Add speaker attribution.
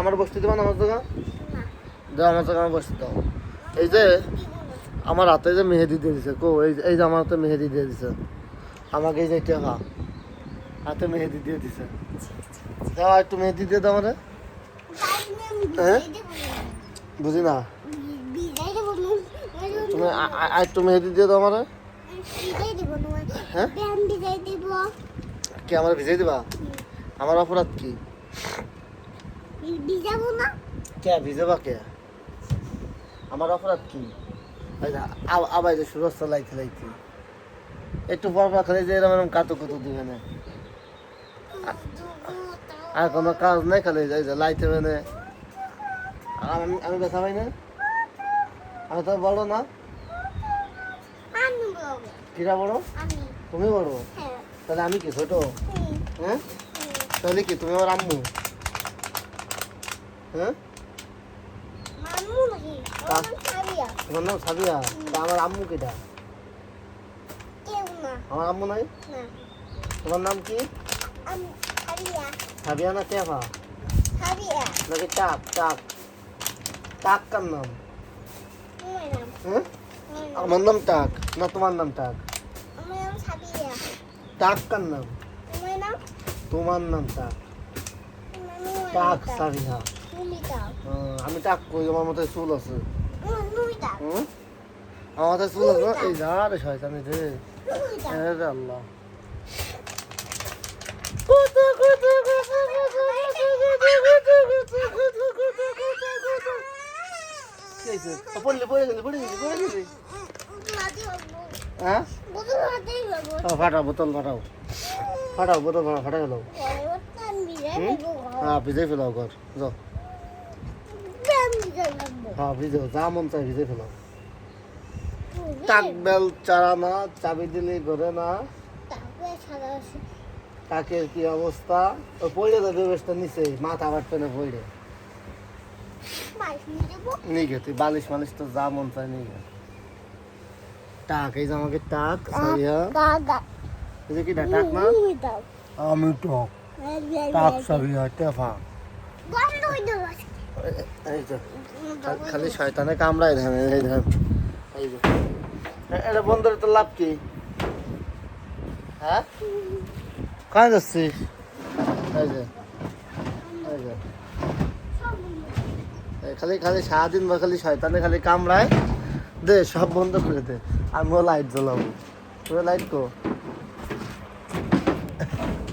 Speaker 1: আমার বসতে দেবো না আমার জায়গা দাও আমার জায়গা আমার বসতে দাও এই যে আমার হাতে যে মেহেদি দিয়ে দিছে কো এই যে আমার হাতে মেহেদি দিয়ে দিছে আমাকে এই যে টেহা হাতে মেহেদি দিয়ে দিছে দাও একটু মেহেদি দিয়ে দাও আমারে হ্যাঁ বুঝি না তুমি একটু মেহেদি দিয়ে দাও আমারে হ্যাঁ কি আমার ভিজাই দিবা আমার অপরাধ কি
Speaker 2: ভিজাবো না
Speaker 1: কে ভিজাবা কে আমার অপরাধ কি আবার যে সুরজ লাইতে লাইতে একটু পর খালি যে এরকম কাতু কুতু দিবে না আর কোনো কাজ নাই খালি যাই যে লাইতে মানে আমি ব্যথা পাই না আমি তো বড় না কিরা বড় তুমি বড় তাহলে আমি কি ছোট হ্যাঁ তাহলে কি তুমি আমার আম্মু হ্যাঁ তোমার নাম সাবিয়া আমার আম্মু কেটা আমার আম্মু নাই তোমার নাম কি সাবিয়া না কেফা নাকি টাক টাক টাক কার নাম হ্যাঁ আমার নাম টাক না তোমার নাম টাক টাক কার নাম তোমার নাম টাক টাক সাবিয়া আমি টাক কই আমার মতো চুল আছে আমার মাথায় চুল আছে না এই যা রে শয়তানি রে আরে আল্লাহ ফাটাও বোতল ফাটাও ফাটাও বোতল ফাটা গেল হ্যাঁ ভিজে ফেলাও ঘর যাও হ্যাঁ ভিজে যা মন চাই ভিজে ফেলাও টাক বেল চারা না চাবি দিলে ঘরে না টাকের কি অবস্থা ও পড়ে যাবে ব্যবস্থা নিচে মাথা বাটবে না পড়ে নিয়ে গে তুই বালিশ মালিশ তো যা মন চাই নিয়ে গে টাক এই যে আমাকে টাক সাইয়া এই যে কি টাক না আমি টক টাক সাবিয়া টেফা এই যে খালি শয়তানে কামড়ায় ধান এই ধান এই যে এটা বন্ধুর তো লাভ কি হ্যাঁ কাজ যাচ্ছিস এই যে এই যে খালি খালি সারাদিন বা খালি শয়তানে খালি কামড়ায় দে সব বন্ধ করে দে আমিও লাইট জ্বলাবো তুমি লাইট কো